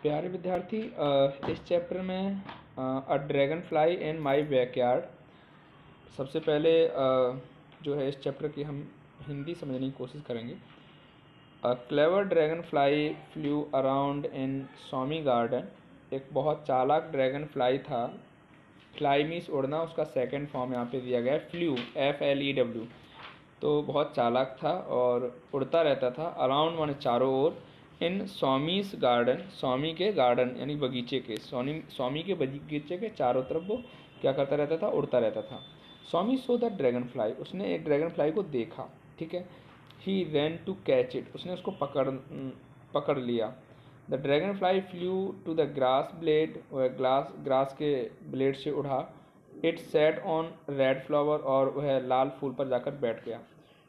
प्यारे विद्यार्थी, इस चैप्टर में a dragon fly in my backyard. सबसे पहले जो है इस चैप्टर की हम हिंदी समझने की कोशिश करेंगे। A clever dragon fly flu around in Swami garden. एक बहुत चालाक ड्रैगन फ्लाई था। फ्लाई मीन्स उड़ना, उसका सेकंड फॉर्म यहाँ पे दिया गया है फ्लू, FLEW। तो बहुत चालाक था और उड़ता रहता था। अराउंड माने चारों ओर, इन स्वामीज गार्डन, स्वामी के गार्डन यानी बगीचे के, स्वामी के बगीचे के चारों तरफ वो क्या करता रहता था, उड़ता रहता था। Swami saw the dragonfly, उसने एक ड्रैगन फ्लाई को देखा, ठीक है। He ran to catch it, उसने उसको पकड़ लिया। The dragonfly flew to the grass blade, वह ग्रास के ब्लेड से उड़ा। It sat on red flower, और वह लाल फूल पर जाकर बैठ गया।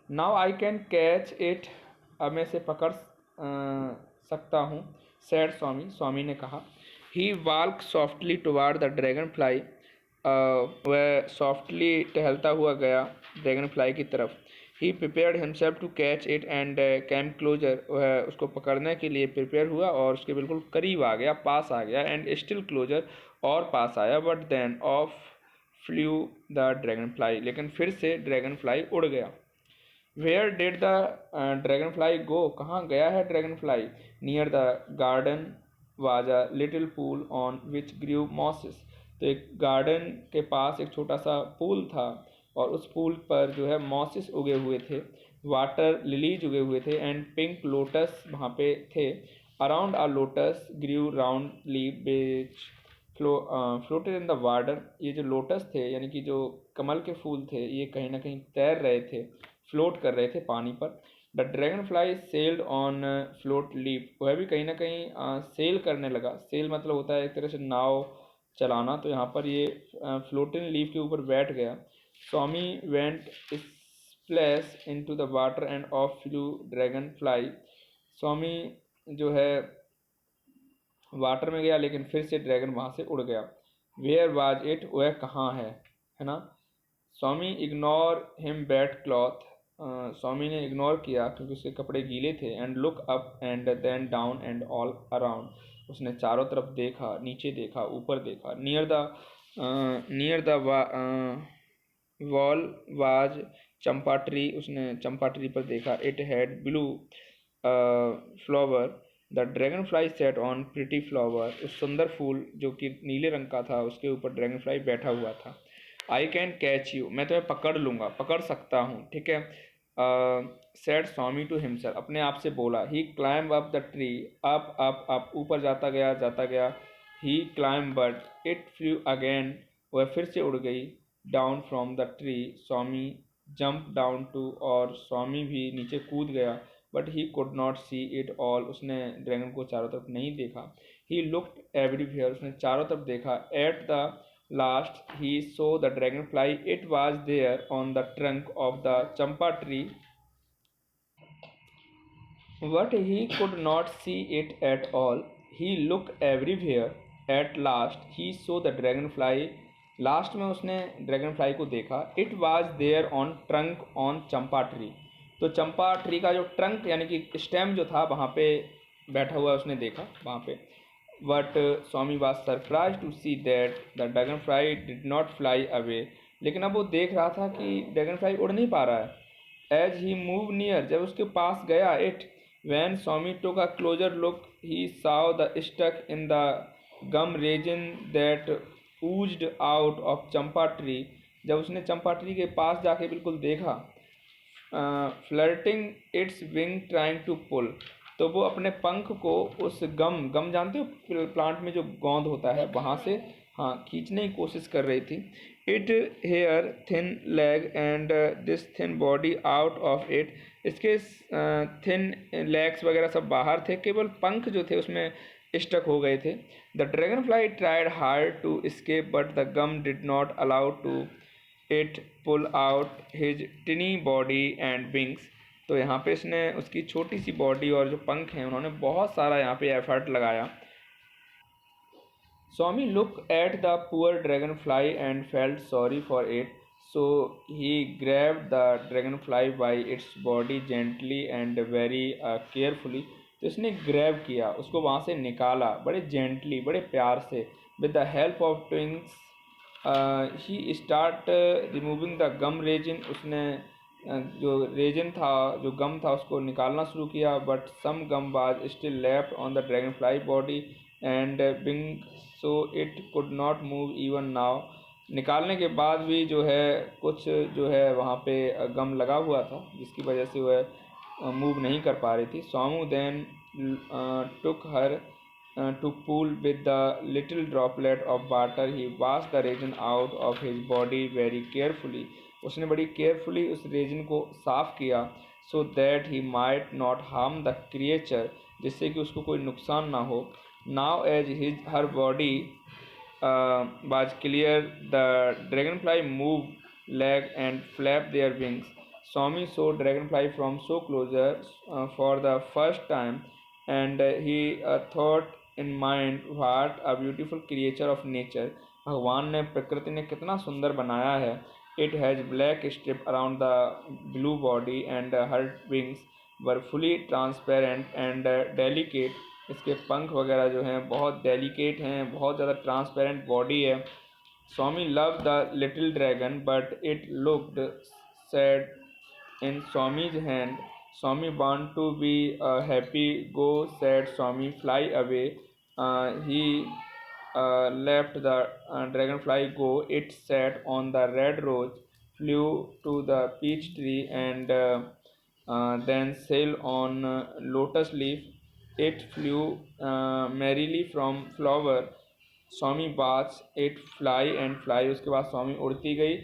Now I can catch it, अब मैं इसे पकड़ सकता हूँ, सैड स्वामी, स्वामी ने कहा। He walk softly toward the dragonfly, वह सॉफ्टली टहलता हुआ गया ड्रैगन फ्लाई की तरफ। He prepared himself to catch it and came closer, वह उसको पकड़ने के लिए प्रिपेयर हुआ और उसके बिल्कुल करीब आ गया, पास आ गया। एंड स्टिल क्लोजर, और पास आया। But then off flew the dragonfly, लेकिन फिर से ड्रैगन फ्लाई उड़ गया। Where did the dragonfly go, कहाँ गया है dragonfly. Near the garden was a little pool on which grew mosses, तो एक गार्डन के पास एक छोटा सा पूल था और उस पूल पर जो है मॉसेस उगे हुए थे, वाटर लिलीज उगे हुए थे, एंड पिंक लोटस वहाँ पे थे। Around a lotus grew round leave which floated in the water, ये जो लोटस थे यानी कि जो कमल के फूल थे, ये कहीं ना कहीं तैर रहे थे, फ्लोट कर रहे थे पानी पर। The dragon fly sailed on float leaf, वह भी कहीं ना कहीं सेल करने लगा। सेल मतलब होता है एक तरह से नाव चलाना, तो यहाँ पर ये फ्लोटिंग लीफ के ऊपर बैठ गया। Swami went splash into the water and off flew dragonfly, Swami जो है वाटर में गया, लेकिन फिर से ड्रैगन वहाँ से उड़ गया। वेयर वाज इट, वह कहाँ है ना। Swami ignore him bad cloth, Swami ने इग्नोर किया क्योंकि उसके कपड़े गीले थे। And look up and then down and all around, उसने चारों तरफ देखा, नीचे देखा, ऊपर देखा। Near the wall was champa tree, उसने चंपा ट्री पर देखा। It had blue flower, the dragonfly sat on pretty flower, उस सुंदर फूल जो कि नीले रंग का था उसके ऊपर ड्रैगन फ्लाई बैठा हुआ था। आई कैन कैच यू, मैं तुम्हें पकड़ लूँगा, पकड़ सकता हूँ, ठीक है। सेड स्वामी टू हिमसेल्फ, अपने आप से बोला। He climb up the tree, up up up, ऊपर जाता गया जाता गया। He climb but it flew again, वह फिर से उड़ गई। Down from the tree, Swami jump down too, और स्वामी भी नीचे कूद गया। But he could not see it all, उसने ड्रैगन को चारों तरफ नहीं देखा। ही लुक्ड एवरीवेयर, उसने चारों तरफ देखा। At the last he saw the dragonfly, it was there on the trunk of the champa tree, but he could not see it at all. He look everywhere, at last he saw the dragonfly, last में उसने dragonfly को देखा। It was there on trunk on champa tree, तो champa tree का जो trunk यानी कि stem जो था वहाँ पे बैठा हुआ उसने देखा वहाँ पे। But Swami was surprise to see that the dragonfly did not fly away, लेकिन अब वो देख रहा था कि ड्रैगन फ्लाई उड़ नहीं पा रहा है। एज ही मूव नियर, जब उसके पास गया, it when Swami took a closer look, he saw the stuck in the gum resin that oozed out of champa tree, जब उसने चंपा ट्री के पास जाके बिल्कुल देखा, fluttering its wing trying to pull, तो वो अपने पंख को उस गम जानते हो प्लांट में जो गोंद होता है वहाँ से हाँ खींचने की कोशिश कर रही थी। It here thin leg and this thin body out of it, इसके थिन लेग्स वगैरह सब बाहर थे, केवल पंख जो थे उसमें स्टक हो गए थे। The dragonfly tried hard to escape but the gum did not allow to it pull out his tiny body and wings, तो यहाँ पे इसने उसकी छोटी सी बॉडी और जो पंख हैं उन्होंने बहुत सारा यहाँ पे एफर्ट लगाया। Swami look at the poor dragonfly and felt sorry for it, so he grabbed the dragonfly by its body gently and very carefully, तो इसने ग्रैब किया, उसको वहाँ से निकाला बड़े जेंटली, बड़े प्यार से। With the help of twigs he start removing the gum resin, उसने जो रेजिन था, जो गम था, उसको निकालना शुरू किया। But some gum was still left on the dragonfly body and wing so it could not move even now. निकालने के बाद भी जो है कुछ जो है वहाँ पे गम लगा हुआ था, जिसकी वजह से वह मूव नहीं कर पा रही थी। Somu then took her to pull with the little droplet of water. He washed the resin out of his body very carefully. उसने बड़ी केयरफुली उस रेजिन को साफ किया, so that he might not harm the creature, जिससे कि उसको कोई नुकसान ना हो। Now as her body was clear, the dragonfly moved leg and flapped their wings. Swami saw dragonfly from so closer for the first time, and he thought in mind what a beautiful creature of nature. भगवान ने, प्रकृति ने कितना सुंदर बनाया है। It has black strip around the blue body and her wings were fully transparent and delicate. इसके पंख वगैरह जो हैं बहुत डेलिकेट हैं, बहुत ज़्यादा ट्रांसपेरेंट बॉडी है। Swami love the little dragon but it looked sad in Swami's hand. Swami want to be happy. Go, said Swami. Fly away. He left the dragonfly go. It sat on the red rose, flew to the peach tree, and then sailed on lotus leaf. It flew merrily from flower. स्वामी बाज it fly and fly. उसके बाद स्वामी उड़ती गई।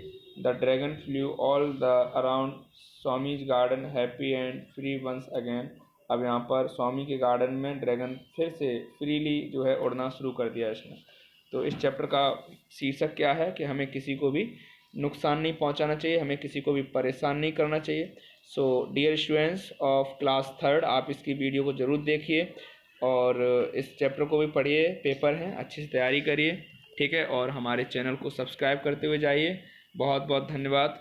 The dragon flew all the around Swami's garden happy and free once again. अब यहाँ पर स्वामी के garden में ड्रैगन फिर से फ्रीली जो है उड़ना शुरू कर दिया इसने। तो इस चैप्टर का शीर्षक क्या है कि हमें किसी को भी नुकसान नहीं पहुँचाना चाहिए, हमें किसी को भी परेशान नहीं करना चाहिए। So dear students of class 3, आप इसकी वीडियो को ज़रूर देखिए और इस चैप्टर को भी पढ़िए। पेपर है, अच्छे से तैयारी करिए, ठीक है। और हमारे चैनल को सब्सक्राइब करते हुए जाइए। बहुत बहुत धन्यवाद।